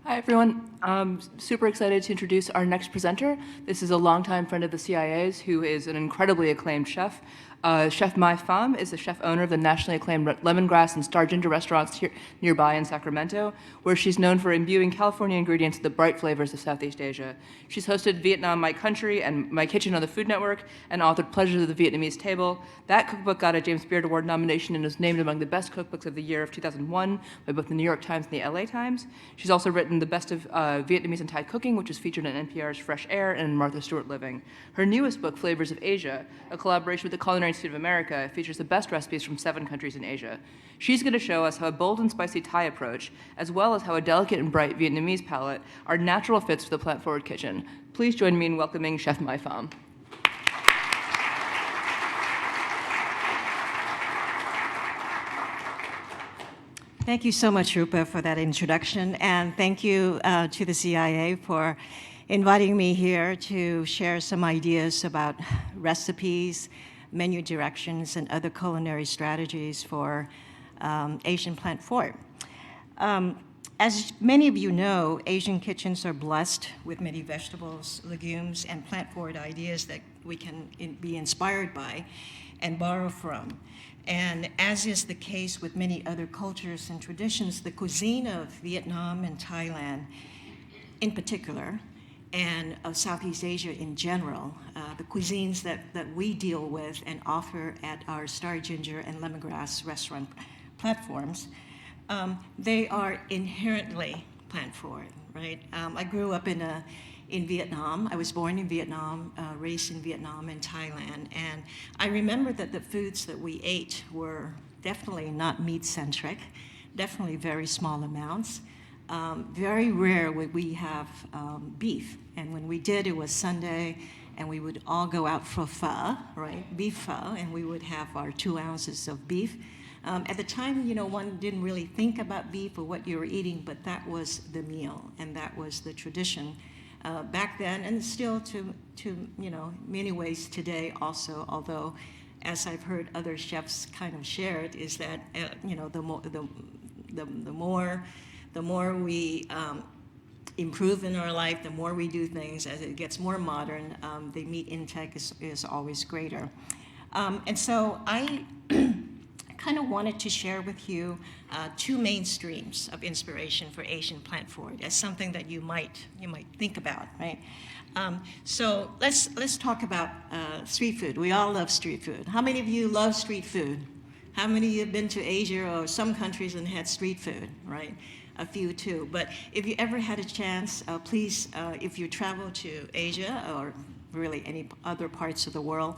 Hi, everyone. I'm super excited to introduce our next presenter. This is a longtime friend of the CIA's who is an incredibly acclaimed chef. Chef Pham is the chef owner of the nationally acclaimed lemongrass and star ginger restaurants here nearby in Sacramento, where she's known for imbuing California ingredients with the bright flavors of Southeast Asia. She's hosted Vietnam My Country and My Kitchen on the Food Network and authored Pleasures of the Vietnamese Table. That cookbook got a James Beard Award nomination and was named among the best cookbooks of the year of 2001 by both the New York Times and the LA Times. She's also written The Best of Vietnamese and Thai Cooking, which is featured in NPR's Fresh Air and Martha Stewart Living. Her newest book, Flavors of Asia, a collaboration with the Culinary Institute of America, features the best recipes from 7 countries in Asia. She's going to show us how a bold and spicy Thai approach, as well as how a delicate and bright Vietnamese palette, are natural fits for the plant-forward kitchen. Please join me in welcoming Chef Pham. Thank you so much, Rupa, for that introduction, and thank you to the CIA for inviting me here to share some ideas about recipes, menu directions, and other culinary strategies for Asian plant forward. As many of you know, Asian kitchens are blessed with many vegetables, legumes, and plant forward ideas that we can be inspired by and borrow from. And as is the case with many other cultures and traditions, the cuisine of Vietnam and Thailand in particular, and of Southeast Asia in general, the cuisines that we deal with and offer at our Star Ginger and Lemongrass restaurant platforms, they are inherently plant forward, right? I grew up in Vietnam. I was born in Vietnam, raised in Vietnam and Thailand, and I remember that the foods that we ate were definitely not meat-centric, definitely very small amounts. Very rare would we have beef, and when we did, it was Sunday, and we would all go out for pho, right, beef pho, and we would have our 2 ounces of beef. At the time, one didn't really think about beef or what you were eating, but that was the meal, and that was the tradition back then, and still to many ways today also, although as I've heard other chefs kind of share it, is that the more we improve in our life, the more we do things, as it gets more modern, the meat intake is always greater. And so I kind of wanted to share with you 2 main streams of inspiration for Asian plant forward as something that you might think about, right? So let's talk about street food. We all love street food. How many of you love street food? How many of you have been to Asia or some countries and had street food, right? A few too. But if you ever had a chance, please, if you travel to Asia or really any other parts of the world,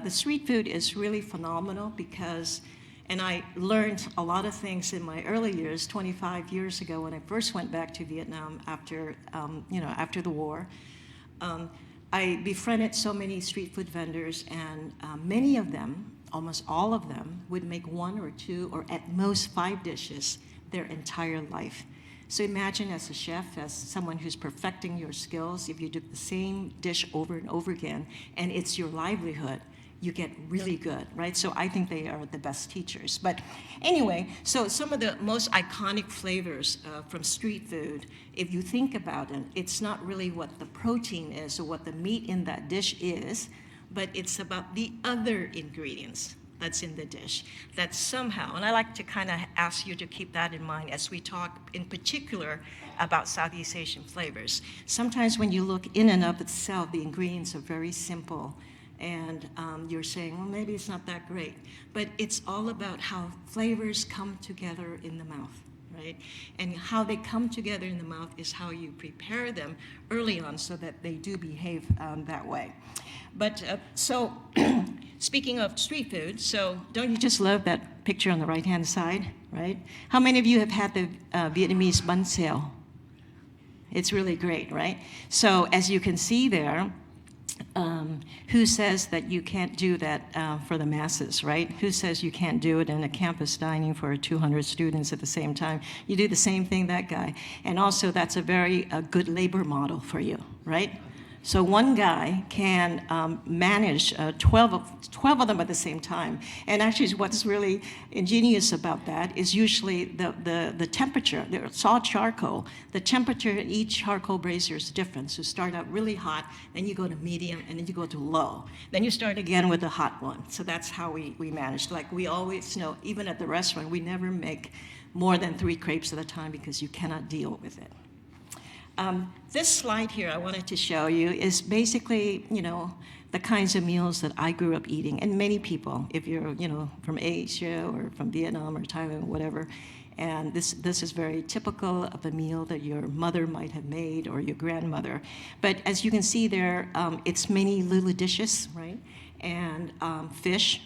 the street food is really phenomenal because, and I learned a lot of things in my early years, 25 years ago when I first went back to Vietnam after the war. I befriended so many street food vendors, and many of them, almost all of them, would make 1 or 2 or at most 5 dishes their entire life. So imagine as a chef, as someone who's perfecting your skills, if you do the same dish over and over again, and it's your livelihood, you get really good, right? So I think they are the best teachers. But anyway, so some of the most iconic flavors from street food, if you think about it, it's not really what the protein is or what the meat in that dish is, but it's about the other ingredients that's in the dish that somehow, and I like to kind of ask you to keep that in mind as we talk in particular about Southeast Asian flavors. Sometimes when you look in and of itself, the ingredients are very simple, and you're saying, well, maybe it's not that great. But it's all about how flavors come together in the mouth, right? And how they come together in the mouth is how you prepare them early on so that they do behave that way. But so, speaking of street food, so don't you just love that picture on the right-hand side, right? How many of you have had the Vietnamese bun xào? It's really great, right? So as you can see there, who says that you can't do that for the masses, right? Who says you can't do it in a campus dining for 200 students at the same time? You do the same thing, that guy. And also, that's a very good labor model for you, right? So one guy can manage 12 of them at the same time. And actually what's really ingenious about that is usually the temperature. It's all charcoal. The temperature in each charcoal brazier is different. So start out really hot, then you go to medium, and then you go to low. Then you start again with the hot one. So that's how we manage. Like we always know, even at the restaurant, we never make more than 3 crepes at a time because you cannot deal with it. This slide here I wanted to show you is basically, the kinds of meals that I grew up eating, and many people, if you're, from Asia or from Vietnam or Thailand, whatever, and this is very typical of a meal that your mother might have made or your grandmother. But as you can see there, it's many little dishes, right? And fish.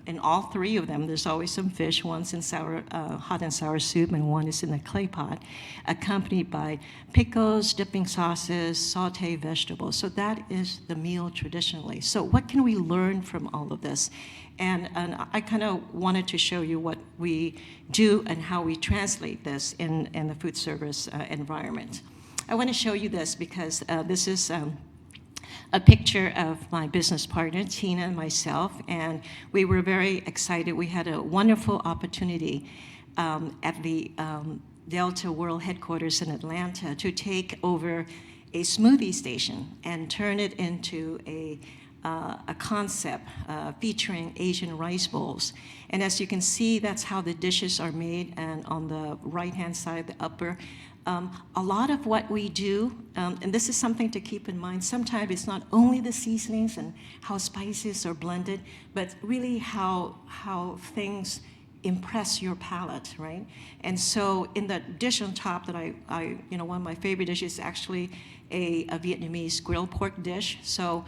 In all 3 of them, there's always some fish. One's in hot and sour soup, and one is in a clay pot, accompanied by pickles, dipping sauces, sauteed vegetables. So that is the meal traditionally. So what can we learn from all of this? And I kind of wanted to show you what we do and how we translate this in the food service environment. I want to show you this because this is a picture of my business partner, Tina, and myself, and we were very excited. We had a wonderful opportunity at the Delta World Headquarters in Atlanta to take over a smoothie station and turn it into a concept featuring Asian rice bowls. And as you can see, that's how the dishes are made, and on the right-hand side, the upper, a lot of what we do, and this is something to keep in mind, sometimes it's not only the seasonings and how spices are blended, but really how things impress your palate, right? And so in the dish on top that one of my favorite dishes is actually a Vietnamese grilled pork dish. So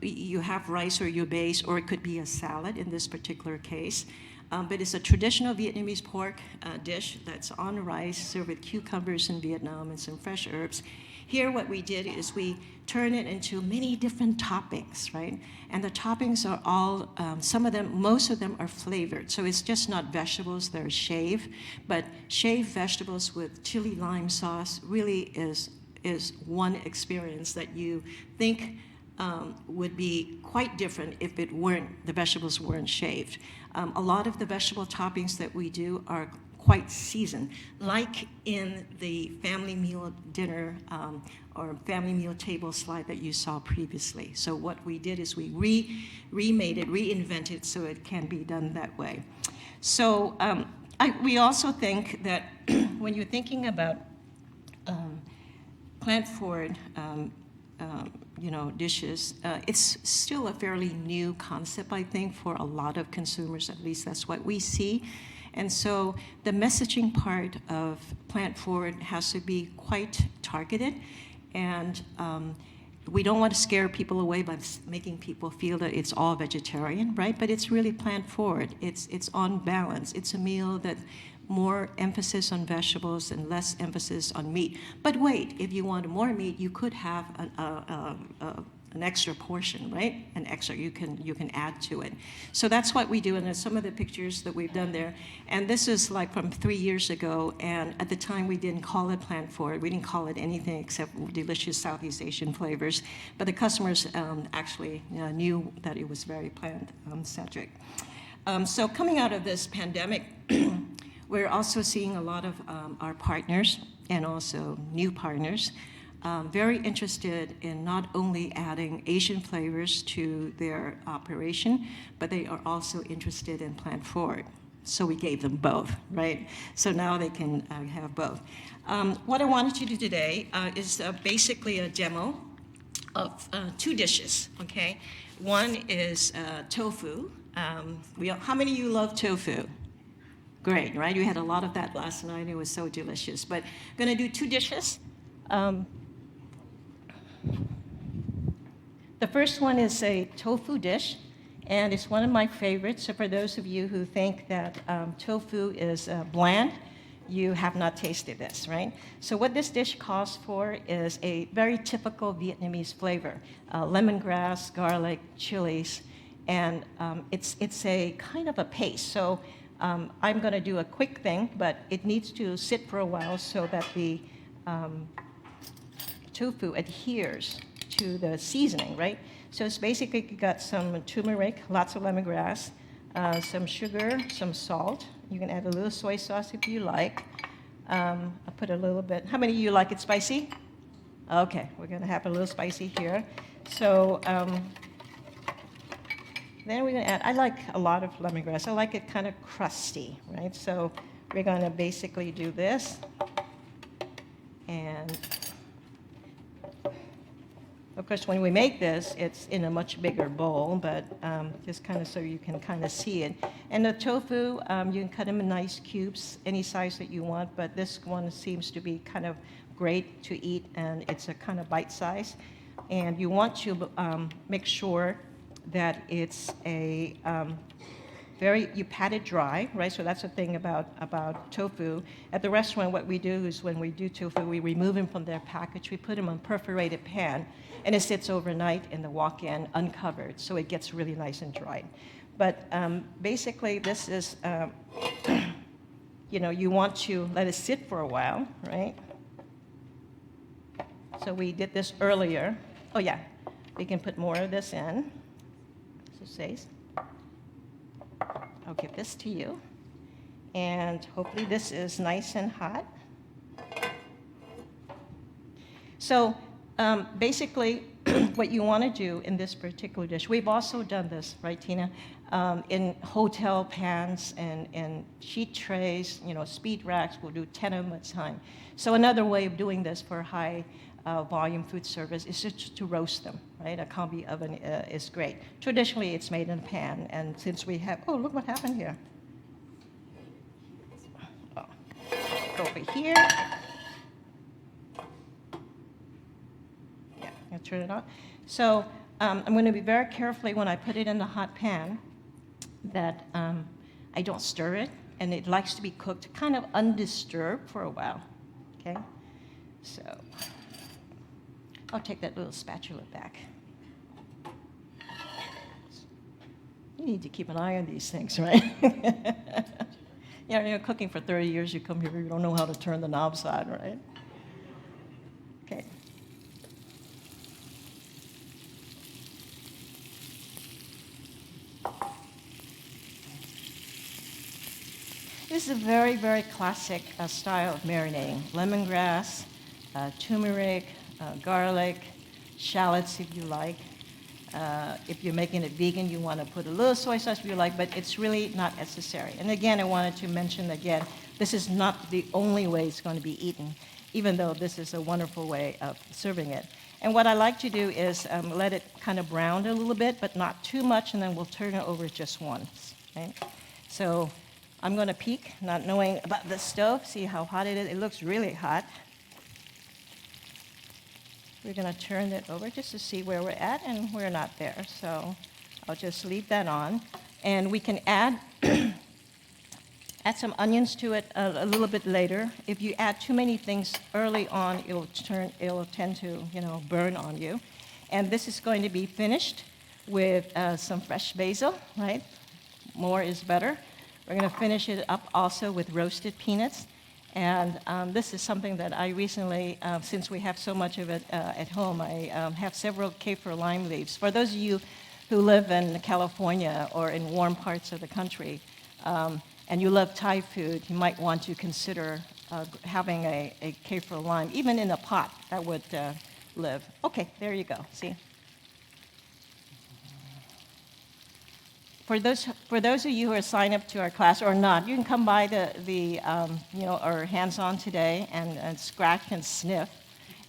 you have rice or your base, or it could be a salad in this particular case. But it's a traditional Vietnamese pork dish that's on rice, served with cucumbers in Vietnam and some fresh herbs. Here what we did is we turn it into many different toppings, right? And the toppings are all, most of them are flavored. So it's just not vegetables that are shaved, but shaved vegetables with chili lime sauce really is one experience that you think would be quite different if the vegetables weren't shaved. A lot of the vegetable toppings that we do are quite seasoned, like in the family meal dinner or family meal table slide that you saw previously. So what we did is we remade it, reinvented so it can be done that way. So we also think that when you're thinking about plant-forward dishes, it's still a fairly new concept, I think, for a lot of consumers. At least that's what we see. And so the messaging part of plant forward has to be quite targeted, and we don't want to scare people away by making people feel that it's all vegetarian, right? But it's really plant forward. It's on balance. It's a meal that more emphasis on vegetables and less emphasis on meat. But wait, if you want more meat, you could have an extra portion, right? An extra you can add to it. So that's what we do, and there's some of the pictures that we've done there. And this is like from 3 years ago, and at the time we didn't call it plant forward. We didn't call it anything except delicious Southeast Asian flavors. But the customers actually knew that it was very plant-centric. So coming out of this pandemic, we're also seeing a lot of our partners and also new partners very interested in not only adding Asian flavors to their operation, but they are also interested in plant forward. So we gave them both, right? So now they can have both. What I wanted to do today is basically a demo of 2 dishes, okay? One is tofu. How many of you love tofu? Great, right? We had a lot of that last night. It was so delicious. But I'm going to do 2 dishes. The first one is a tofu dish, and it's one of my favorites. So for those of you who think that tofu is bland, you have not tasted this, right? So what this dish calls for is a very typical Vietnamese flavor, lemongrass, garlic, chilies, and it's a kind of a paste. So I'm going to do a quick thing, but it needs to sit for a while so that the tofu adheres to the seasoning, right? So it's basically got some turmeric, lots of lemongrass, some sugar, some salt. You can add a little soy sauce if you like. I'll put a little bit. How many of you like it spicy? Okay, we're going to have a little spicy here. So then we're going to add, I like a lot of lemongrass. I like it kind of crusty, right? So we're going to basically do this. And of course, when we make this, it's in a much bigger bowl, but just kind of so you can kind of see it. And the tofu, you can cut them in nice cubes, any size that you want, but this one seems to be kind of great to eat, and it's a kind of bite size. And you want to make sure that it's a you pat it dry, right? So that's the thing about tofu. At the restaurant, what we do is when we do tofu, we remove them from their package, we put them on a perforated pan, and it sits overnight in the walk-in uncovered, so it gets really nice and dry. But basically, this is, you want to let it sit for a while, right? So we did this earlier. Oh yeah, we can put more of this in. So says. I'll give this to you. And hopefully this is nice and hot. So basically, what you want to do in this particular dish, we've also done this, right, Tina? In hotel pans and sheet trays, speed racks, we'll do 10 of them at a time. So another way of doing this for high volume food service is just to roast them, right? A combi oven is great. Traditionally, it's made in a pan, and since we have, oh, look what happened here. Oh, go over here. Yeah, I'll turn it on. So I'm going to be very carefully when I put it in the hot pan that I don't stir it, and it likes to be cooked kind of undisturbed for a while, okay? So I'll take that little spatula back. You need to keep an eye on these things, right? Yeah, you're cooking for 30 years, you come here, you don't know how to turn the knob side, right? Okay. This is a very, very classic style of marinating. Lemongrass, turmeric, garlic, shallots if you like. If you're making it vegan, you want to put a little soy sauce if you like, but it's really not necessary. And again, I wanted to mention again, this is not the only way it's going to be eaten, even though this is a wonderful way of serving it. And what I like to do is let it kind of brown a little bit, but not too much, and then we'll turn it over just once. Right? So I'm going to peek, not knowing about the stove, see how hot it is. It looks really hot. We're going to turn it over just to see where we're at, and we're not there. So I'll just leave that on. And we can add some onions to it a little bit later. If you add too many things early on, it'll tend to burn on you. And this is going to be finished with some fresh basil, right? More is better. We're going to finish it up also with roasted peanuts. And this is something that I recently, since we have so much of it at home, I have several kaffir lime leaves. For those of you who live in California or in warm parts of the country, and you love Thai food, you might want to consider having a kaffir lime, even in a pot, that would live. Okay, there you go, see? For those of you who are signed up to our class or not, you can come by our hands-on today and scratch and sniff.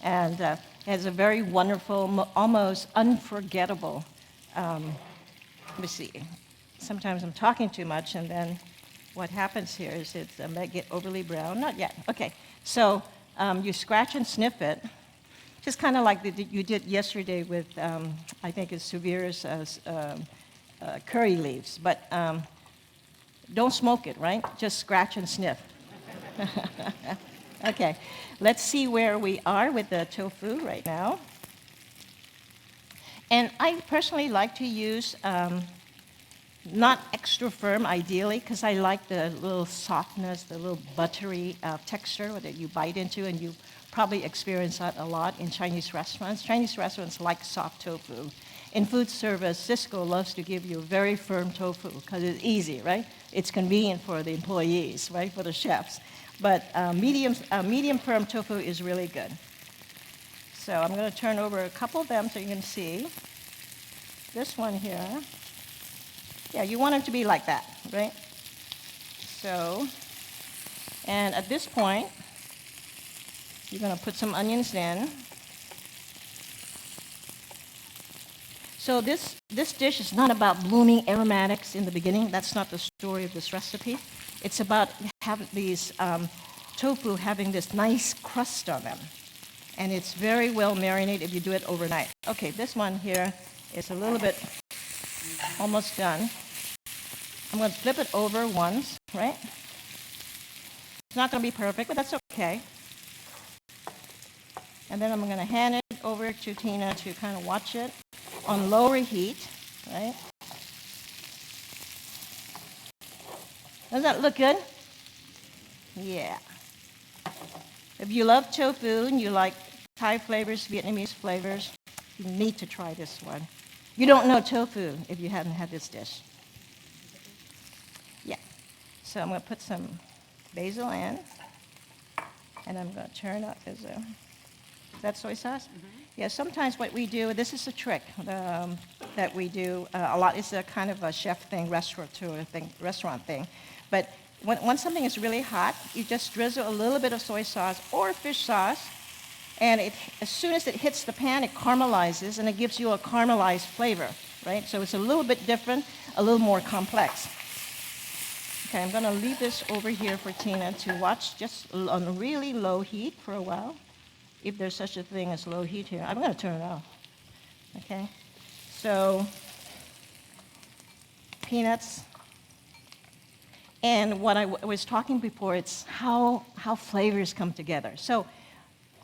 And it has a very wonderful, almost unforgettable, let me see. Sometimes I'm talking too much, and then what happens here is it might get overly brown. Not yet. Okay. So you scratch and sniff it, just kind of like you did yesterday with, I think it's Suvir's curry leaves, but don't smoke it, right? Just scratch and sniff. Okay, let's see where we are with the tofu right now. And I personally like to use Not extra firm, ideally, because I like the little softness, the little buttery texture that you bite into, and you probably experience that a lot in Chinese restaurants. Chinese restaurants like soft tofu. In food service, Cisco loves to give you very firm tofu because it's easy, right? It's convenient for the employees, right, for the chefs. But medium firm tofu is really good. So I'm going to turn over a couple of them so you can see. This one here. Yeah, you want it to be like that, right? So, and at this point, you're going to put some onions in. So this dish is not about blooming aromatics in the beginning. That's not the story of this recipe. It's about having these tofu having this nice crust on them. And it's very well marinated if you do it overnight. Okay, this one here is a little bit almost done. I'm going to flip it over once, right? It's not going to be perfect, but that's okay. And then I'm going to hand it over to Tina to kind of watch it on lower heat, right? Does that look good? Yeah. If you love tofu and you like Thai flavors, Vietnamese flavors, you need to try this one. You don't know tofu if you haven't had this dish. Yeah. So I'm going to put some basil in, and I'm going to turn up. Is that soy sauce? Mm-hmm. Yeah, sometimes what we do, this is a trick that we do a lot. It's a kind of a chef thing, restaurant thing. But when something is really hot, you just drizzle a little bit of soy sauce or fish sauce, and as soon as it hits the pan, it caramelizes, and it gives you a caramelized flavor, right? So it's a little bit different, a little more complex. Okay, I'm going to leave this over here for Tina to watch just on really low heat for a while, if there's such a thing as low heat here. I'm going to turn it off, okay? So, peanuts. And what I was talking before, it's how flavors come together. So,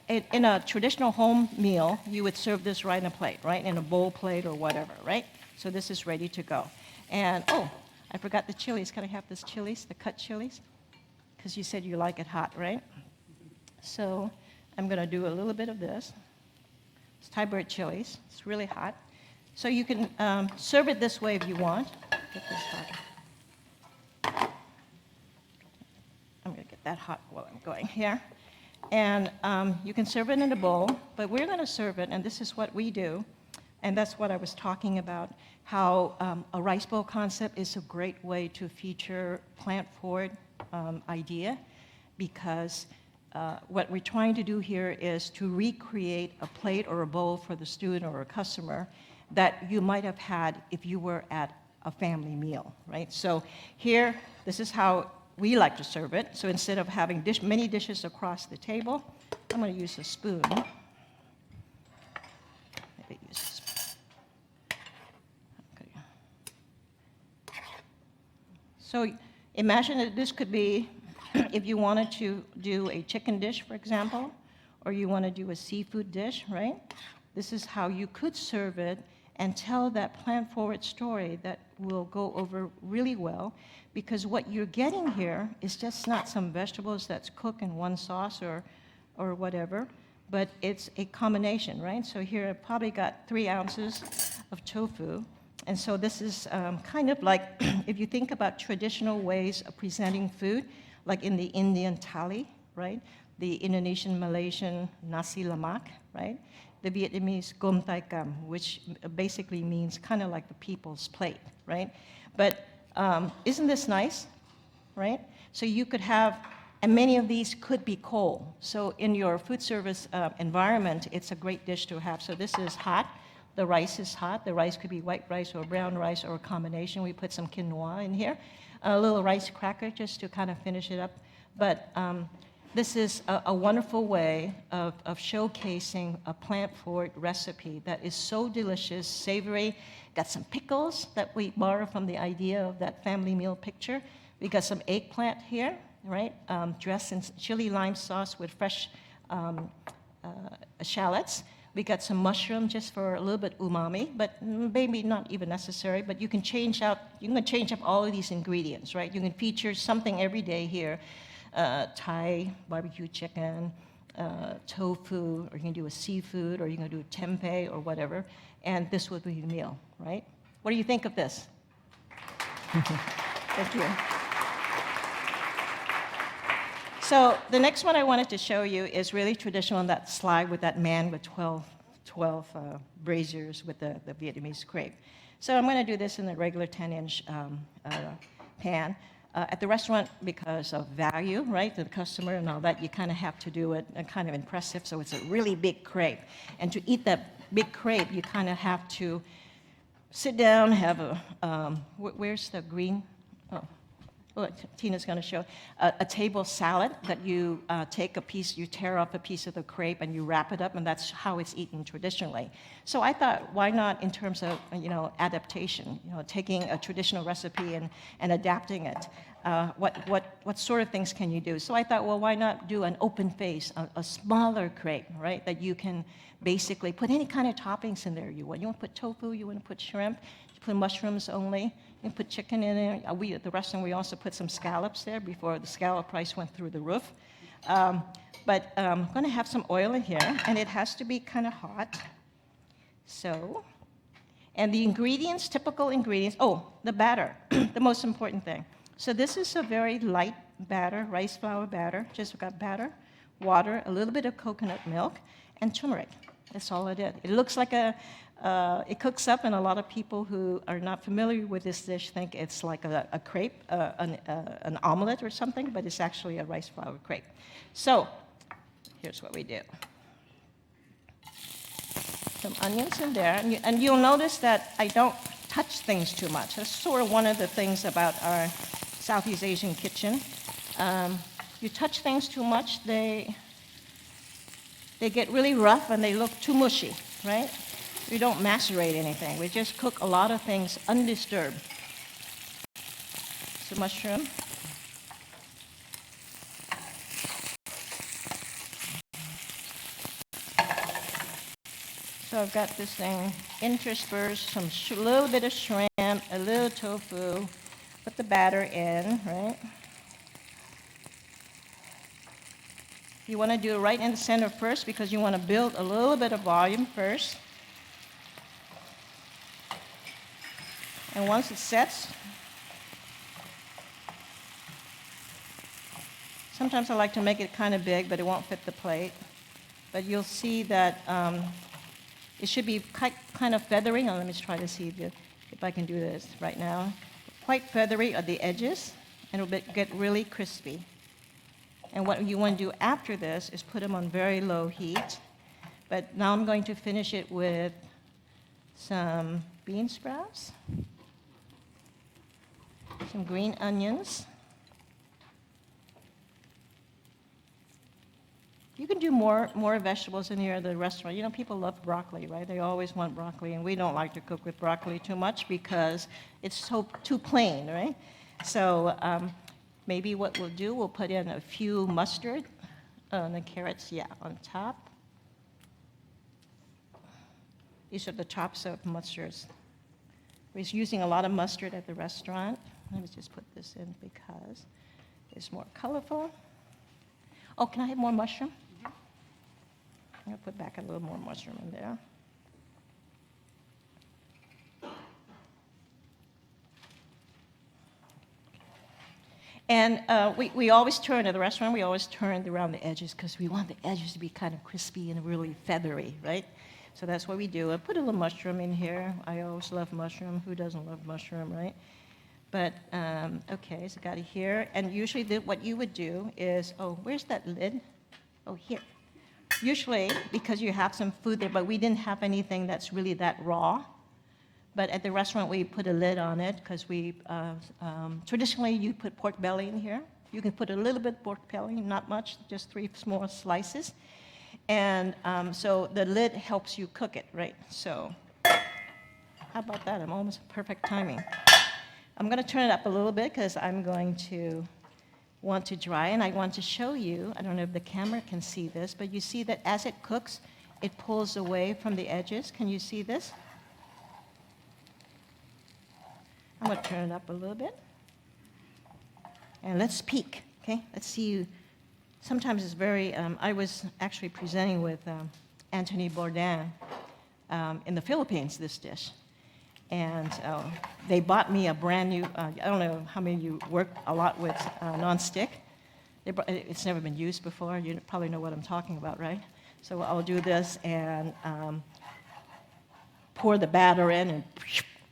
in a traditional home meal, you would serve this right in a plate, right? In a bowl plate or whatever, right? So this is ready to go. And, oh, I forgot the chilies. Can I have this chilies, the cut chilies? Because you said you like it hot, right? So I'm going to do a little bit of this. It's Thai bird chilies. It's really hot. So you can serve it this way if you want. Get this hot. I'm going to get that hot while I'm going here. And you can serve it in a bowl, but we're going to serve it, and this is what we do. And that's what I was talking about, how a rice bowl concept is a great way to feature plant-forward idea, because what we're trying to do here is to recreate a plate or a bowl for the student or a customer that you might have had if you were at a family meal, right? So here, this is how we like to serve it. So instead of having many dishes across the table, I'm going to use a spoon. Maybe use a spoon. Okay. So imagine that this could be, if you wanted to do a chicken dish, for example, or you want to do a seafood dish, right? This is how you could serve it and tell that plant-forward story that will go over really well, because what you're getting here is just not some vegetables that's cooked in one sauce or whatever, but it's a combination, right? So here I've probably got 3 ounces of tofu, and so this is kind of like, if you think about traditional ways of presenting food, like in the Indian thali, right? The Indonesian, Malaysian nasi lemak, right? The Vietnamese gom tai cam, which basically means kind of like the people's plate, right? But isn't this nice, right? So you could have, and many of these could be cold. So in your food service environment, it's a great dish to have. So this is hot. The rice is hot. The rice could be white rice or brown rice or a combination. We put some quinoa in here. A little rice cracker just to kind of finish it up. But this is a wonderful way of showcasing a plant-forward recipe that is so delicious, savory. Got some pickles that we borrow from the idea of that family meal picture. We got some eggplant here, right? Dressed in chili lime sauce with fresh shallots. We got some mushroom just for a little bit umami, but maybe not even necessary. But you can change up all of these ingredients, right? You can feature something every day here, Thai barbecue chicken, tofu, or you can do a seafood, or you can do tempeh or whatever, and this would be the meal, right? What do you think of this? Thank you. So the next one I wanted to show you is really traditional on that slide with that man with 12 braziers with the Vietnamese crepe. So I'm going to do this in the regular 10-inch pan. At the restaurant, because of value, right, to the customer and all that, you kind of have to do it kind of impressive, so it's a really big crepe. And to eat that big crepe, you kind of have to sit down, have a, where's the green? Oh, Tina's going to show a table salad that you take a piece, you tear off a piece of the crepe and you wrap it up, and that's how it's eaten traditionally. So I thought, why not in terms of adaptation, taking a traditional recipe and adapting it? What sort of things can you do? So I thought, well, why not do an open face, a smaller crepe, right? That you can basically put any kind of toppings in there you want. You want to put tofu, you want to put shrimp, you put mushrooms only. You can put chicken in there. We at the restaurant, we also put some scallops there before the scallop price went through the roof. But I'm going to have some oil in here, and it has to be kind of hot. So, and the ingredients, typical ingredients. Oh, the batter, the most important thing. So this is a very light batter, rice flour batter. Just got batter, water, a little bit of coconut milk, and turmeric. That's all it is. It looks like it cooks up, and a lot of people who are not familiar with this dish think it's like a crepe, an omelet or something, but it's actually a rice flour crepe. So here's what we do. Some onions in there, and you'll notice that I don't touch things too much. That's sort of one of the things about our Southeast Asian kitchen. You touch things too much, they get really rough and they look too mushy, right? We don't macerate anything. We just cook a lot of things undisturbed. So mushroom. So I've got this thing interspersed, some little bit of shrimp, a little tofu. Put the batter in, right? You want to do it right in the center first because you want to build a little bit of volume first. And once it sets, sometimes I like to make it kind of big, but it won't fit the plate. But you'll see that it should be kind of feathery. Now, let me try to see if I can do this right now. Quite feathery at the edges, and it'll get really crispy. And what you want to do after this is put them on very low heat. But now I'm going to finish it with some bean sprouts, some green onions. You can do more vegetables in here at the restaurant. People love broccoli, right? They always want broccoli, and we don't like to cook with broccoli too much because it's too plain, right? So maybe what we'll do, we'll put in a few mustard, the carrots, on top. These are the tops of mustards. We're using a lot of mustard at the restaurant. Let me just put this in because it's more colorful. Oh, can I have more mushroom? I'm going to put back a little more mushroom in there. And we always turn at the restaurant, we always turn around the edges because we want the edges to be kind of crispy and really feathery, right? So that's what we do. I put a little mushroom in here. I always love mushroom. Who doesn't love mushroom, right? But, okay, so got it here. And usually what you would do is, oh, where's that lid? Oh, here. Usually, because you have some food there, but we didn't have anything that's really that raw. But at the restaurant, we put a lid on it because traditionally you put pork belly in here. You can put a little bit pork belly, not much, just 3 small slices. And so the lid helps you cook it, right? So how about that? I'm almost perfect timing. I'm going to turn it up a little bit because I'm going to want to dry, and I want to show you, I don't know if the camera can see this, but you see that as it cooks, it pulls away from the edges. Can you see this? I'm going to turn it up a little bit. And let's peek, okay? Let's see you. Sometimes it's very, I was actually presenting with Anthony Bourdain in the Philippines, this dish. And they bought me a brand new, I don't know how many of you work a lot with nonstick. It's never been used before. You probably know what I'm talking about, right? So I'll do this and pour the batter in, and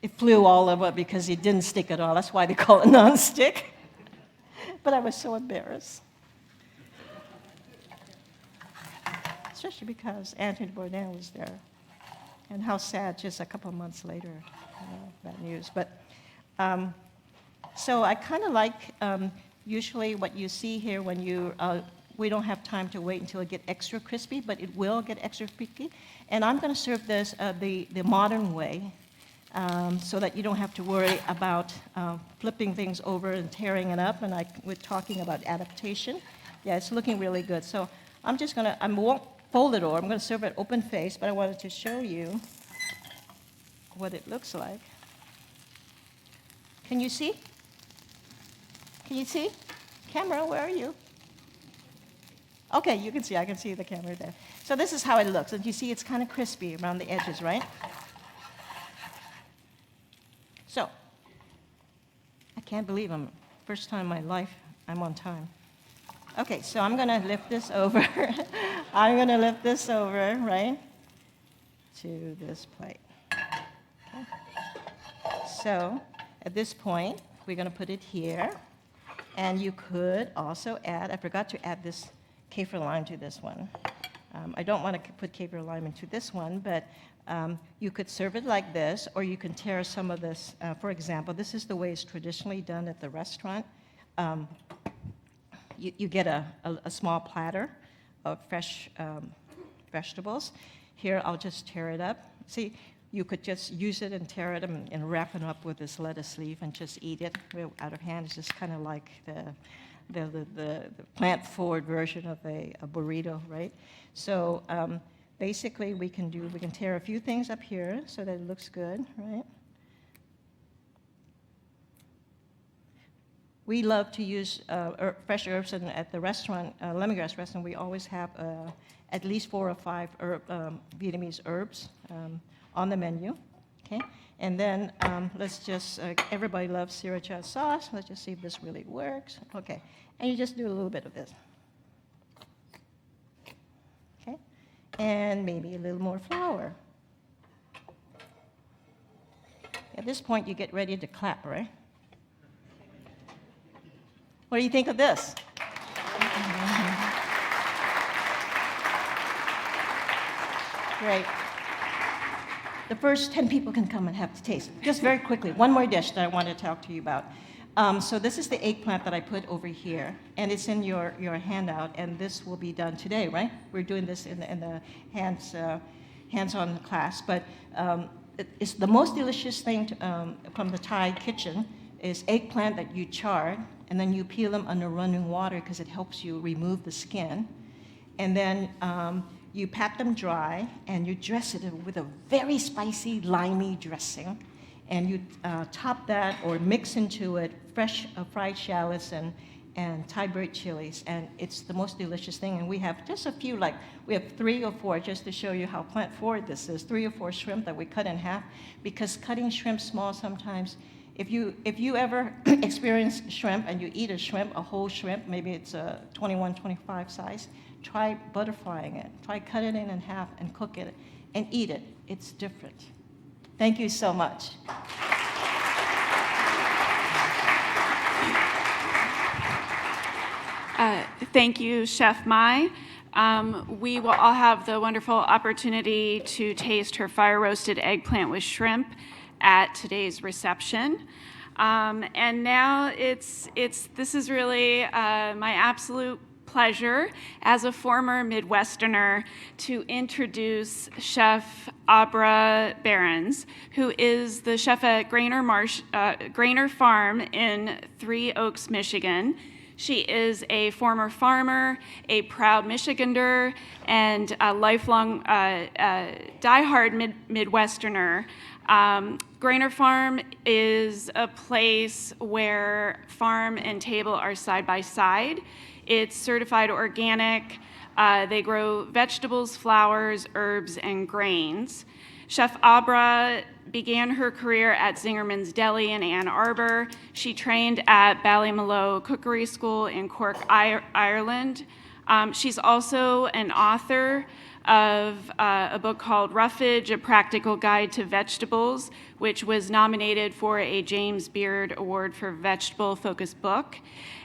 it flew all over because it didn't stick at all. That's why they call it nonstick. But I was so embarrassed. Especially because Anthony Bourdain was there. And how sad, just a couple of months later, that news. But so I kind of like usually what you see here when you, we don't have time to wait until it gets extra crispy, but it will get extra crispy. And I'm going to serve this the modern way so that you don't have to worry about flipping things over and tearing it up. And we're talking about adaptation. Yeah, it's looking really good. So I'm just going to, I won't fold it over. I'm going to serve it open face, but I wanted to show you what it looks like. Can you see? Can you see? Camera, where are you? Okay, you can see. I can see the camera there. So this is how it looks. And you see it's kind of crispy around the edges, right? So, I can't believe first time in my life I'm on time. Okay, so I'm going to lift this over. I'm going to lift this over, right, to this plate. Okay. So at this point, we're going to put it here. And you could also add, I forgot to add this kaffir lime to this one. I don't want to put kaffir lime into this one, but you could serve it like this, or you can tear some of this. For example, this is the way it's traditionally done at the restaurant. You get a small platter of fresh vegetables. Here, I'll just tear it up. See, you could just use it and tear it and wrap it up with this lettuce leaf and just eat it real out of hand. It's just kind of like the plant-forward version of a burrito, right? So basically, we can tear a few things up here so that it looks good, right? We love to use fresh herbs, and at the restaurant, lemongrass restaurant, we always have at least 4 or 5 Vietnamese herbs on the menu, okay? And then let's just, everybody loves sriracha sauce. Let's just see if this really works. Okay, and you just do a little bit of this. Okay, and maybe a little more flour. At this point, you get ready to clap, right? What do you think of this? Great. The first 10 people can come and have the taste. Just very quickly, one more dish that I want to talk to you about. So this is the eggplant that I put over here, and it's in your handout, and this will be done today, right? We're doing this in the hands-on class, but it's the most delicious thing from the Thai kitchen is eggplant that you char, and then you peel them under running water because it helps you remove the skin. And then you pat them dry, and you dress it with a very spicy, limey dressing. And you top that or mix into it fresh fried shallots and Thai bird chilies. And it's the most delicious thing. And we have just a few, we have 3 or 4, just to show you how plant-forward this is, 3 or 4 shrimp that we cut in half. Because cutting shrimp small sometimes, if you ever experience shrimp and you eat a shrimp, a whole shrimp, maybe it's a 21, 25 size, try butterflying it. Try cutting it in half and cook it and eat it. It's different. Thank you so much. Thank you, Chef Mai. We will all have the wonderful opportunity to taste her fire-roasted eggplant with shrimp at today's reception. And now this is really my absolute pleasure as a former Midwesterner to introduce Chef Abra Behrens, who is the chef at Grainer Farm in 3 Oaks, Michigan. She is a former farmer, a proud Michigander, and a lifelong diehard Midwesterner. Grainer Farm is a place where farm and table are side by side. It's certified organic. They grow vegetables, flowers, herbs, and grains. Chef Abra began her career at Zingerman's Deli in Ann Arbor. She trained at Ballymaloe Cookery School in Cork, Ireland. She's also an author of a book called Roughage, A Practical Guide to Vegetables, which was nominated for a James Beard Award for Vegetable-Focused Book.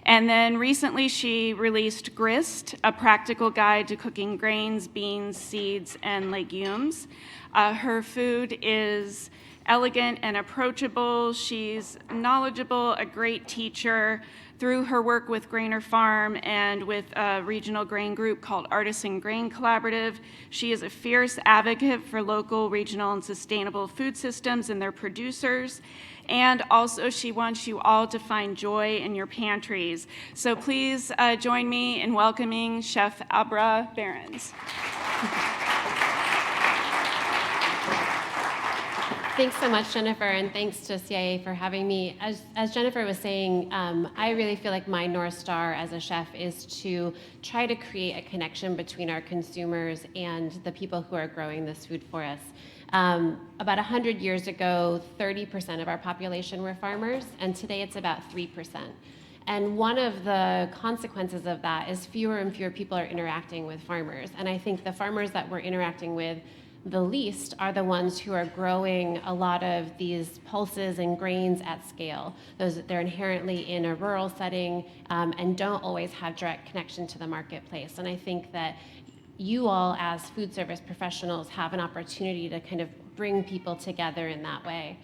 And then recently she released Grist, A Practical Guide to Cooking Grains, Beans, Seeds, and Legumes. Her food is elegant and approachable. She's knowledgeable, a great teacher. Through her work with Grainer Farm and with a regional grain group called Artisan Grain Collaborative, she is a fierce advocate for local, regional, and sustainable food systems and their producers. And also, she wants you all to find joy in your pantries. So please join me in welcoming Chef Abra Behrens. Thanks so much, Jennifer, and thanks to CIA for having me. As Jennifer was saying, I really feel like my North Star as a chef is to try to create a connection between our consumers and the people who are growing this food for us. About 100 years ago, 30% of our population were farmers, and today it's about 3%. And one of the consequences of that is fewer and fewer people are interacting with farmers. And I think the farmers that we're interacting with the least are the ones who are growing a lot of these pulses and grains at scale. They're inherently in a rural setting and don't always have direct connection to the marketplace. And I think that you all as food service professionals have an opportunity to kind of bring people together in that way.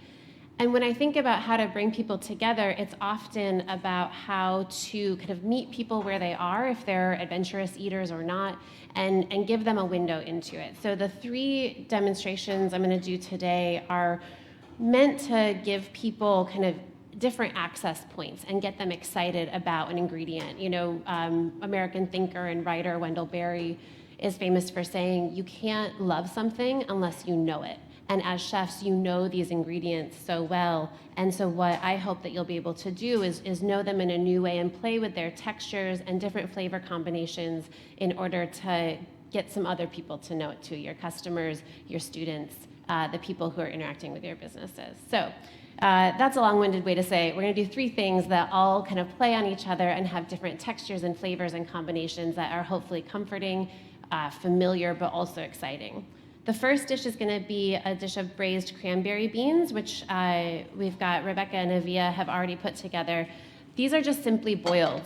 And when I think about how to bring people together, it's often about how to kind of meet people where they are, if they're adventurous eaters or not, and give them a window into it. So the 3 demonstrations I'm going to do today are meant to give people kind of different access points and get them excited about an ingredient. You know, American thinker and writer Wendell Berry is famous for saying, you can't love something unless you know it. And as chefs, you know these ingredients so well. And so what I hope that you'll be able to do is know them in a new way and play with their textures and different flavor combinations in order to get some other people to know it too, your customers, your students, the people who are interacting with your businesses. So that's a long-winded way to say we're going to do 3 things that all kind of play on each other and have different textures and flavors and combinations that are hopefully comforting, familiar, but also exciting. The first dish is going to be a dish of braised cranberry beans, which we've got Rebecca and Avia have already put together. These are just simply boiled.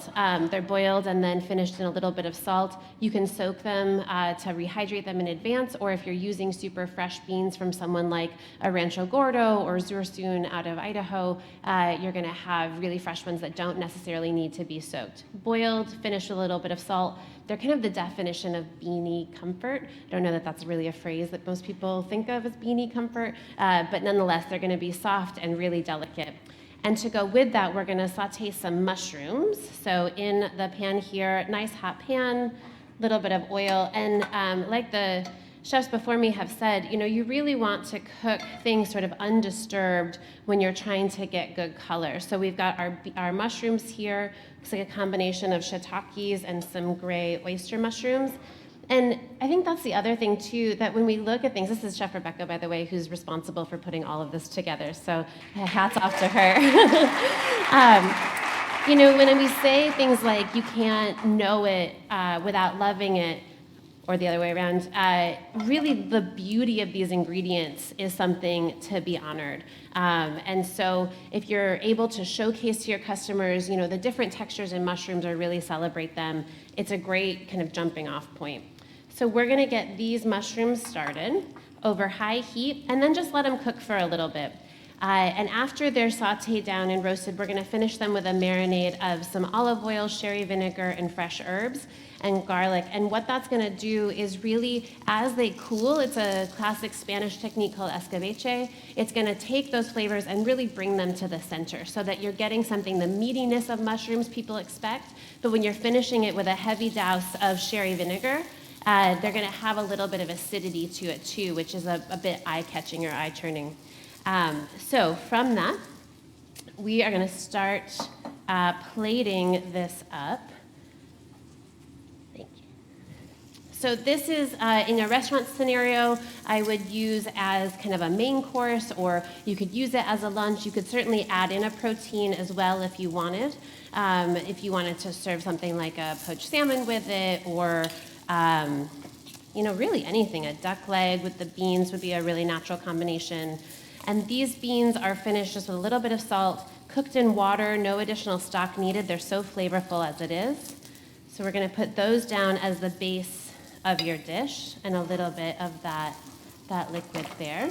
They're boiled and then finished in a little bit of salt. You can soak them to rehydrate them in advance, or if you're using super fresh beans from someone like a Rancho Gordo or Zursoon out of Idaho, you're going to have really fresh ones that don't necessarily need to be soaked. Boiled, finished with a little bit of salt. They're kind of the definition of beanie comfort. I don't know that that's really a phrase that most people think of as beanie comfort, but nonetheless, they're going to be soft and really delicate. And to go with that, we're going to saute some mushrooms. So in the pan here, nice hot pan, little bit of oil, and like the chefs before me have said, you know, you really want to cook things sort of undisturbed when you're trying to get good color. So we've got our mushrooms here. Looks like a combination of shiitakes and some gray oyster mushrooms. And I think that's the other thing too, that when we look at things, this is Chef Rebecca, by the way, who's responsible for putting all of this together. So hats off to her. You know, when we say things like you can't know it without loving it, or the other way around, really the beauty of these ingredients is something to be honored. And so if you're able to showcase to your customers, you know, the different textures in mushrooms or really celebrate them, it's a great kind of jumping off point. So we're gonna get these mushrooms started over high heat and then just let them cook for a little bit. And after they're sauteed down and roasted, we're gonna finish them with a marinade of some olive oil, sherry vinegar, and fresh herbs and garlic. And what that's gonna do is really, as they cool, it's a classic Spanish technique called escabeche. It's gonna take those flavors and really bring them to the center so that you're getting something, the meatiness of mushrooms people expect, but when you're finishing it with a heavy douse of sherry vinegar, they're gonna have a little bit of acidity to it too, which is a bit eye-catching or eye-turning. So from that, we are gonna start plating this up. Thank you. So this is, in a restaurant scenario, I would use as kind of a main course, or you could use it as a lunch. You could certainly add in a protein as well if you wanted. If you wanted to serve something like a poached salmon with it, or really anything. A duck leg with the beans would be a really natural combination. And these beans are finished just with a little bit of salt, cooked in water, no additional stock needed. They're so flavorful as it is. So we're gonna put those down as the base of your dish, and a little bit of that liquid there.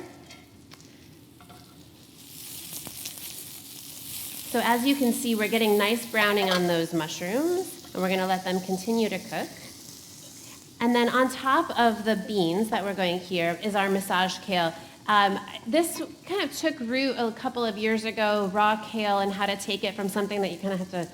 So as you can see, we're getting nice browning on those mushrooms, and we're gonna let them continue to cook. And then on top of the beans that we're going here is our massage kale. This kind of took root a couple of years ago, raw kale, and how to take it from something that you kind of have to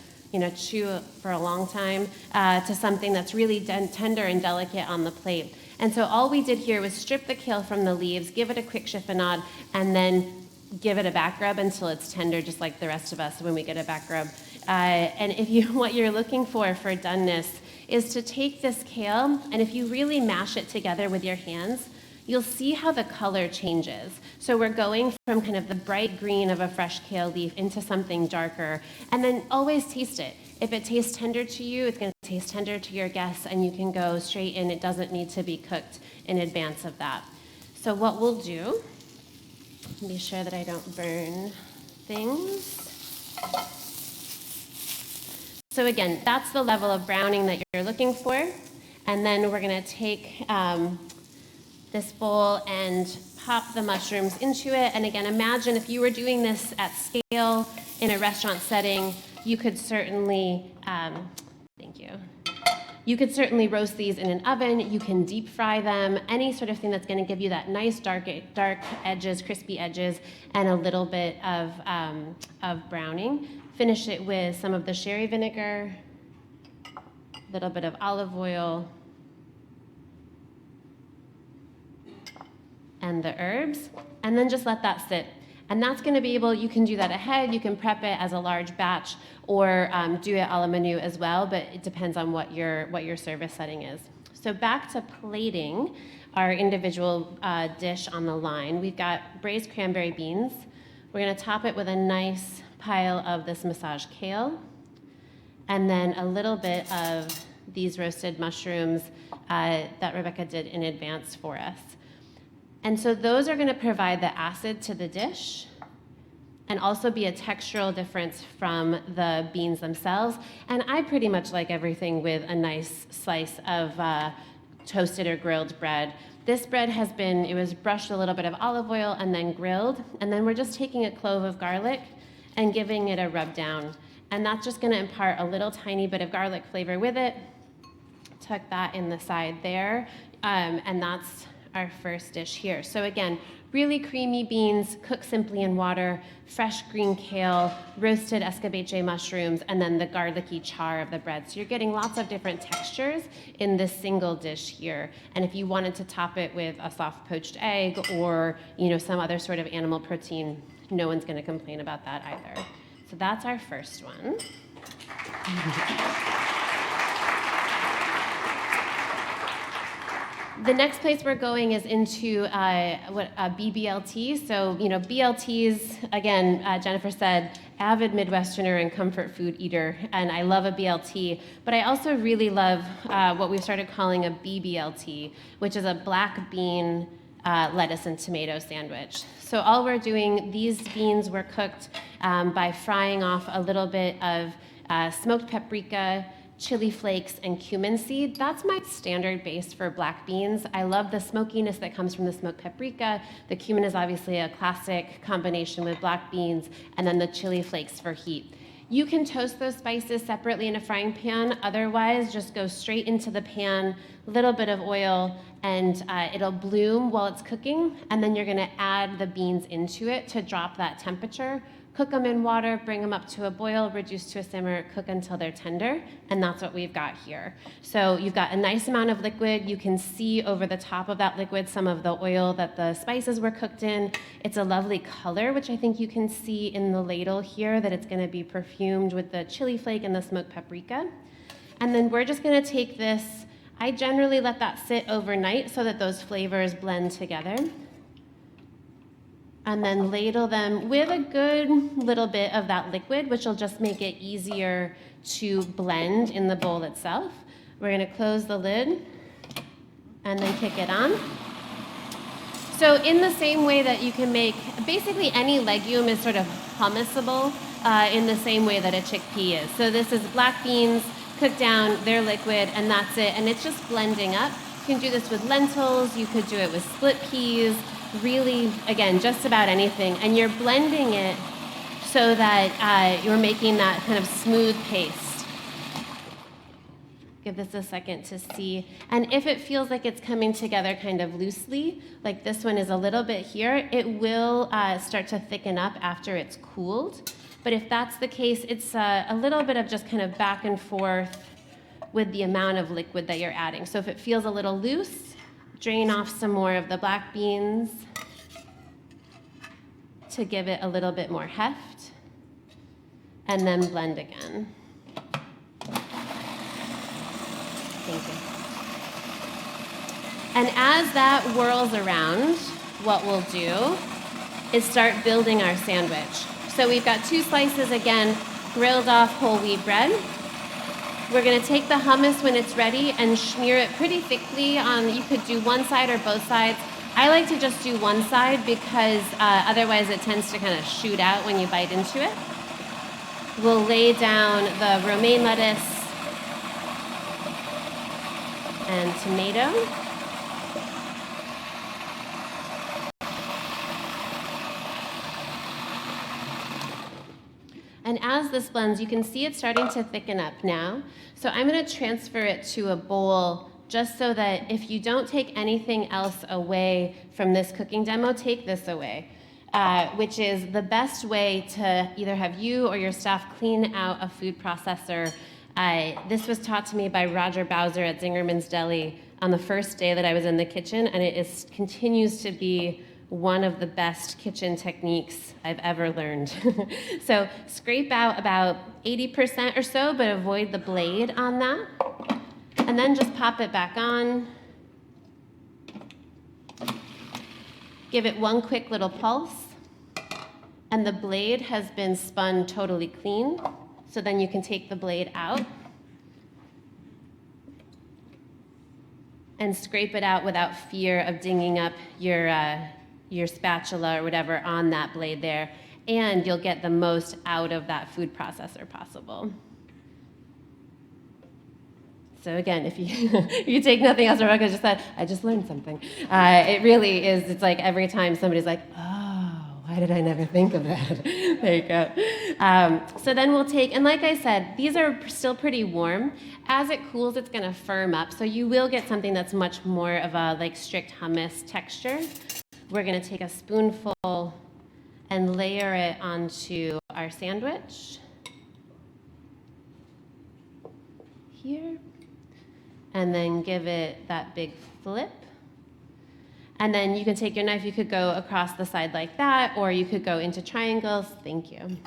chew for a long time to something that's really tender and delicate on the plate. And so all we did here was strip the kale from the leaves, give it a quick chiffonade, and then give it a back rub until it's tender, just like the rest of us when we get a back rub. And what you're looking for doneness is to take this kale, and if you really mash it together with your hands, you'll see how the color changes. So we're going from kind of the bright green of a fresh kale leaf into something darker, and then always taste it. If it tastes tender to you, it's gonna taste tender to your guests, and you can go straight in. It doesn't need to be cooked in advance of that. So what we'll do, be sure that I don't burn things. So again, that's the level of browning that you're looking for. And then we're gonna take this bowl and pop the mushrooms into it. And again, imagine if you were doing this at scale in a restaurant setting, you could certainly, thank you. You could certainly roast these in an oven. You can deep fry them, any sort of thing that's gonna give you that nice dark edges, crispy edges, and a little bit of browning. Finish it with some of the sherry vinegar, a little bit of olive oil, and the herbs, and then just let that sit. And that's gonna be you can do that ahead, you can prep it as a large batch, or do it a la menu as well, but it depends on what your service setting is. So back to plating our individual dish on the line. We've got braised cranberry beans. We're gonna top it with a nice pile of this massage kale, and then a little bit of these roasted mushrooms that Rebecca did in advance for us. And so those are gonna provide the acid to the dish and also be a textural difference from the beans themselves. And I pretty much like everything with a nice slice of toasted or grilled bread. This bread it was brushed a little bit of olive oil and then grilled. And then we're just taking a clove of garlic and giving it a rub down. And that's just gonna impart a little tiny bit of garlic flavor with it. Tuck that in the side there. And that's our first dish here. So again, really creamy beans, cooked simply in water, fresh green kale, roasted escabeche mushrooms, and then the garlicky char of the bread. So you're getting lots of different textures in this single dish here. And if you wanted to top it with a soft poached egg or some other sort of animal protein, no one's gonna complain about that either. So that's our first one. The next place we're going is into BBLT. So, BLTs, again, Jennifer said, avid Midwesterner and comfort food eater, and I love a BLT, but I also really love what we've started calling a BBLT, which is a black bean lettuce and tomato sandwich. So all we're doing, these beans were cooked by frying off a little bit of smoked paprika, chili flakes, and cumin seed. That's my standard base for black beans. I love the smokiness that comes from the smoked paprika. The cumin is obviously a classic combination with black beans, and then the chili flakes for heat. You can toast those spices separately in a frying pan. Otherwise, just go straight into the pan, little bit of oil, and it'll bloom while it's cooking. And then you're gonna add the beans into it to drop that temperature. Cook them in water, bring them up to a boil, reduce to a simmer, cook until they're tender, and that's what we've got here. So you've got a nice amount of liquid. You can see over the top of that liquid some of the oil that the spices were cooked in. It's a lovely color, which I think you can see in the ladle here, that it's gonna be perfumed with the chili flake and the smoked paprika. And then we're just gonna take this, I generally let that sit overnight so that those flavors blend together. And then ladle them with a good little bit of that liquid, which will just make it easier to blend in the bowl itself. We're gonna close the lid and then kick it on. So in the same way that you can make, basically any legume is sort of hummusable in the same way that a chickpea is. So this is black beans, cooked down, they're liquid, and that's it. And it's just blending up. You can do this with lentils, you could do it with split peas, really, again, just about anything. And you're blending it so that you're making that kind of smooth paste. Give this a second to see. And if it feels like it's coming together kind of loosely, like this one is a little bit here, it will start to thicken up after it's cooled. But if that's the case, it's a little bit of just kind of back and forth with the amount of liquid that you're adding. So if it feels a little loose, drain off some more of the black beans to give it a little bit more heft, and then blend again. Thank you. And as that whirls around, what we'll do is start building our sandwich. So we've got 2 slices, again, grilled off whole wheat bread. We're gonna take the hummus when it's ready and smear it pretty thickly on, you could do one side or both sides. I like to just do one side because otherwise it tends to kind of shoot out when you bite into it. We'll lay down the romaine lettuce and tomato. And as this blends, you can see it's starting to thicken up now. So I'm gonna transfer it to a bowl just so that if you don't take anything else away from this cooking demo, take this away, which is the best way to either have you or your staff clean out a food processor. This was taught to me by Roger Bowser at Zingerman's Deli on the first day that I was in the kitchen, and it continues to be one of the best kitchen techniques I've ever learned. So scrape out about 80% or so, but avoid the blade on that. And then just pop it back on. Give it one quick little pulse. And the blade has been spun totally clean. So then you can take the blade out and scrape it out without fear of dinging up your spatula or whatever on that blade there, and you'll get the most out of that food processor possible. So again, if you take nothing else, Rebecca just said, I just learned something. It really is, it's like every time somebody's like, oh, why did I never think of that? There you go. So then we'll take, and like I said, these are still pretty warm. As it cools, it's gonna firm up, so you will get something that's much more of a like strict hummus texture. We're gonna take a spoonful and layer it onto our sandwich. Here. And then give it that big flip. And then you can take your knife, you could go across the side like that, or you could go into triangles. Thank you.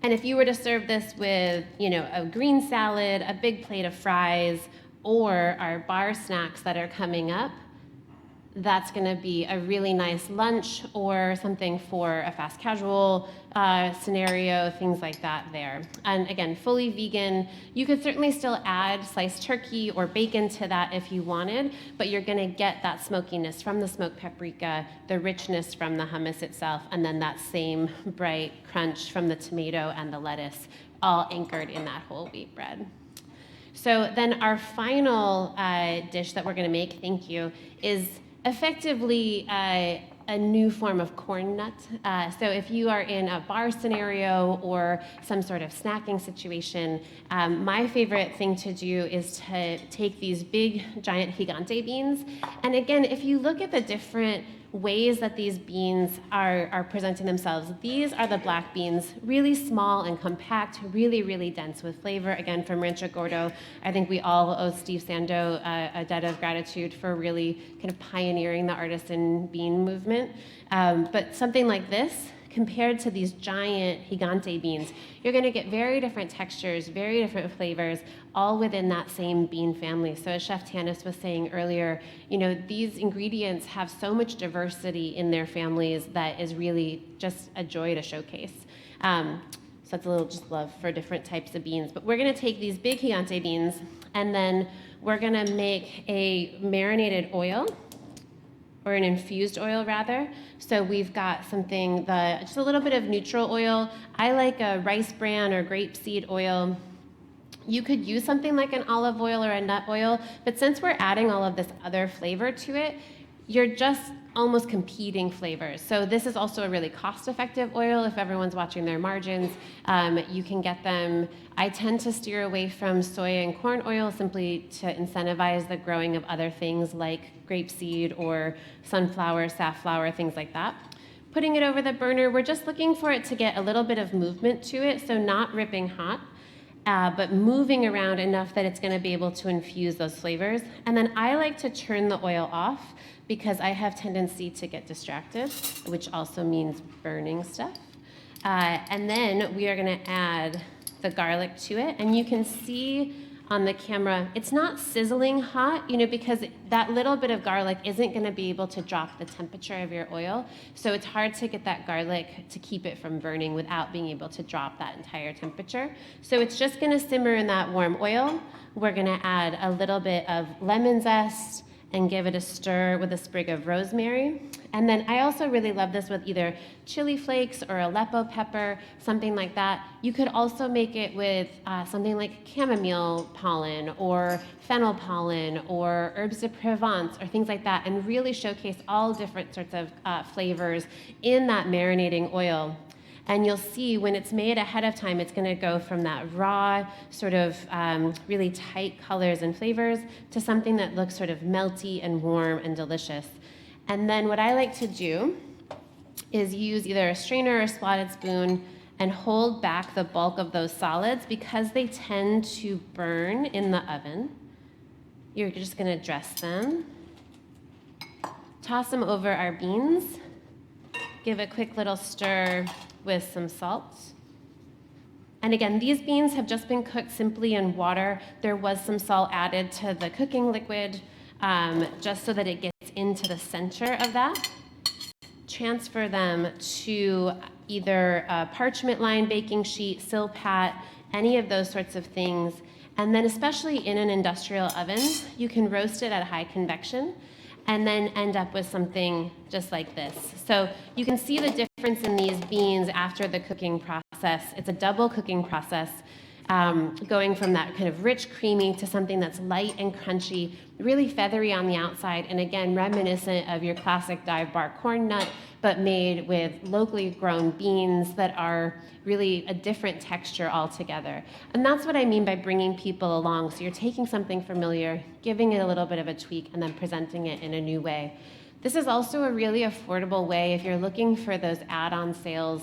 And if you were to serve this with, a green salad, a big plate of fries, or our bar snacks that are coming up, that's gonna be a really nice lunch or something for a fast casual scenario, things like that there. And again, fully vegan. You could certainly still add sliced turkey or bacon to that if you wanted, but you're gonna get that smokiness from the smoked paprika, the richness from the hummus itself, and then that same bright crunch from the tomato and the lettuce all anchored in that whole wheat bread. So then our final dish that we're going to make, thank you, is effectively a new form of corn nut. So if you are in a bar scenario or some sort of snacking situation, my favorite thing to do is to take these big, giant gigante beans. And again, if you look at the different ways that these beans are presenting themselves, these are the black beans, really small and compact, really, really dense with flavor. Again, from Rancho Gordo, I think we all owe Steve Sando a debt of gratitude for really kind of pioneering the artisan bean movement. But something like this, compared to these giant gigante beans, you're going to get very different textures, very different flavors, all within that same bean family. So as Chef Tanis was saying earlier, you know, these ingredients have so much diversity in their families that is really just a joy to showcase. So that's a little just love for different types of beans. But we're going to take these big gigante beans, and then we're going to make a marinated oil, or an infused oil rather. So we've got something, just a little bit of neutral oil. I like a rice bran or grapeseed oil. You could use something like an olive oil or a nut oil, but since we're adding all of this other flavor to it, you're just almost competing flavors. So this is also a really cost-effective oil if everyone's watching their margins. You can get them. I tend to steer away from soy and corn oil simply to incentivize the growing of other things like grapeseed or sunflower, safflower, things like that. Putting it over the burner, we're just looking for it to get a little bit of movement to it, so not ripping hot, but moving around enough that it's gonna be able to infuse those flavors. And then I like to turn the oil off because I have tendency to get distracted, which also means burning stuff. And then we are gonna add the garlic to it, and you can see on the camera, it's not sizzling hot, you know, because that little bit of garlic isn't gonna be able to drop the temperature of your oil, so it's hard to get that garlic to keep it from burning without being able to drop that entire temperature. So it's just gonna simmer in that warm oil. We're gonna add a little bit of lemon zest and give it a stir with a sprig of rosemary. And then I also really love this with either chili flakes or Aleppo pepper, something like that. You could also make it with something like chamomile pollen or fennel pollen or herbs de Provence or things like that, and really showcase all different sorts of flavors in that marinating oil. And you'll see when it's made ahead of time, it's gonna go from that raw, sort of really tight colors and flavors to something that looks sort of melty and warm and delicious. And then what I like to do is use either a strainer or a spotted spoon and hold back the bulk of those solids because they tend to burn in the oven. You're just gonna dress them, toss them over our beans, give a quick little stir with some salt. And again, these beans have just been cooked simply in water. There was some salt added to the cooking liquid just so that it gets into the center of that. Transfer them to either a parchment lined baking sheet, Silpat, any of those sorts of things. And then especially in an industrial oven, you can roast it at high convection and then end up with something just like this. So you can see the difference in these beans after the cooking process. It's a double cooking process, going from that kind of rich, creamy to something that's light and crunchy, really feathery on the outside, and again, reminiscent of your classic dive bar corn nut, but made with locally grown beans that are really a different texture altogether. And that's what I mean by bringing people along. So you're taking something familiar, giving it a little bit of a tweak, and then presenting it in a new way. This is also a really affordable way if you're looking for those add-on sales,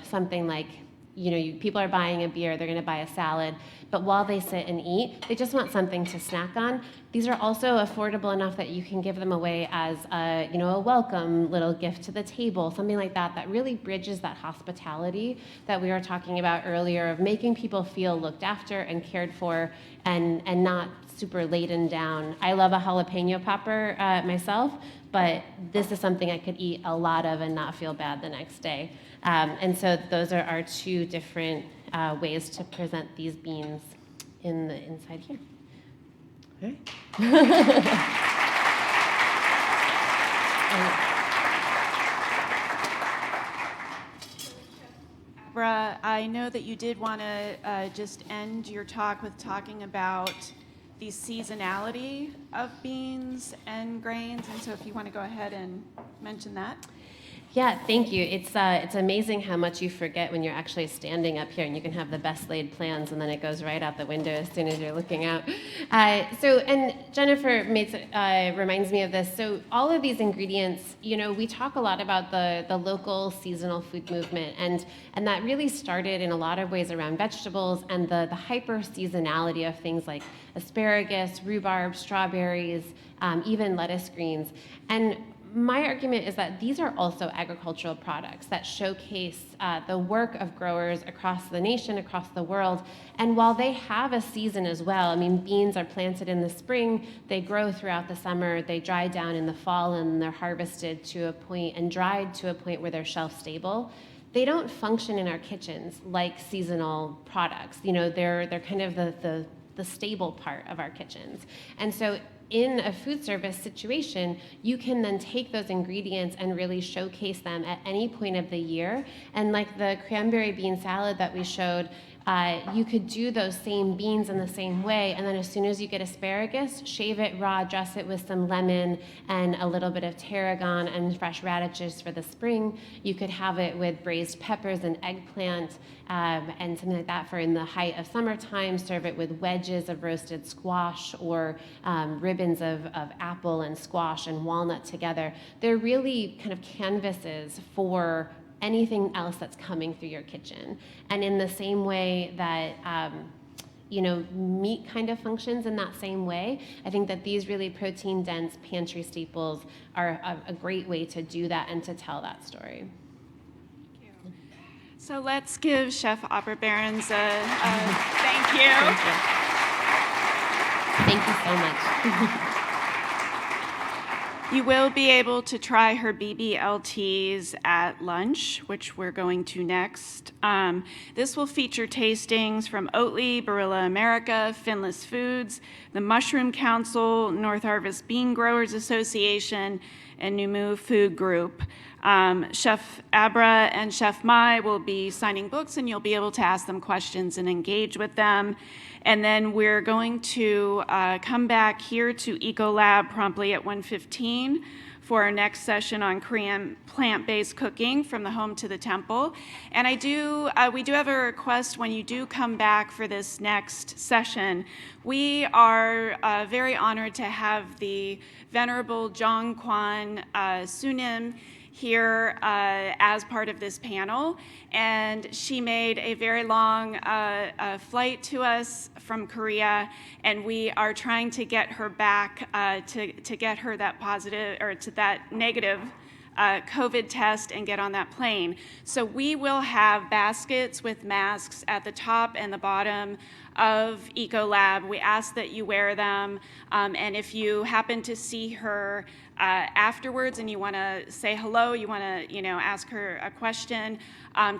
something like, you know, people are buying a beer, they're gonna buy a salad, but while they sit and eat, they just want something to snack on. These are also affordable enough that you can give them away as a, you know, a welcome little gift to the table, something like that, that really bridges that hospitality that we were talking about earlier of making people feel looked after and cared for and not super laden down. I love a jalapeno popper myself, but this is something I could eat a lot of and not feel bad the next day. And so those are our two different ways to present these beans in the inside here. All right. Barbara, I know that you did want to just end your talk with talking about the seasonality of beans and grains, and so if you want to go ahead and mention that. Yeah, thank you. It's amazing how much you forget when you're actually standing up here, and you can have the best laid plans, and then it goes right out the window as soon as you're looking out. And Jennifer reminds me of this. So all of these ingredients, we talk a lot about the local seasonal food movement, and that really started in a lot of ways around vegetables and the hyper seasonality of things like asparagus, rhubarb, strawberries, even lettuce greens. And my argument is that these are also agricultural products that showcase the work of growers across the nation, across the world. And while they have a season as well, I mean, beans are planted in the spring, they grow throughout the summer, they dry down in the fall, and they're harvested to a point and dried to a point where they're shelf stable. They don't function in our kitchens like seasonal products. They're kind of the stable part of our kitchens. And so in a food service situation, you can then take those ingredients and really showcase them at any point of the year. And like the cranberry bean salad that we showed, you could do those same beans in the same way, and then as soon as you get asparagus, shave it raw, dress it with some lemon and a little bit of tarragon and fresh radishes for the spring. You could have it with braised peppers and eggplant and something like that for in the height of summertime. Serve it with wedges of roasted squash or ribbons of apple and squash and walnut together. They're really kind of canvases for anything else that's coming through your kitchen. And in the same way that meat kind of functions in that same way, I think that these really protein-dense pantry staples are a great way to do that and to tell that story. Thank you. So let's give Chef Opperbarons a thank you. Thank you so much. You will be able to try her BBLTs at lunch, which we're going to next. This will feature tastings from Oatly, Barilla America, Finless Foods, the Mushroom Council, North Harvest Bean Growers Association, and Numu Food Group. Chef Abra and Chef Mai will be signing books, and you'll be able to ask them questions and engage with them. And then we're going to come back here to Ecolab promptly at 1:15 for our next session on Korean plant-based cooking from the home to the temple. And we do have a request when you do come back for this next session. We are very honored to have the Venerable Jong Kwan Sunim here as part of this panel, and she made a very long flight to us from Korea, and we are trying to get her back to get her that positive or to that negative COVID test and get on that plane. So we will have baskets with masks at the top and the bottom of Ecolab. We ask that you wear them, and if you happen to see her afterwards and you want to say hello, you want to ask her a question,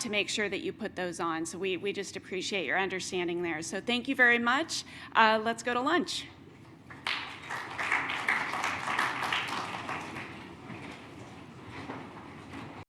to make sure that you put those on. So we just appreciate your understanding there. So thank you very much. Let's go to lunch.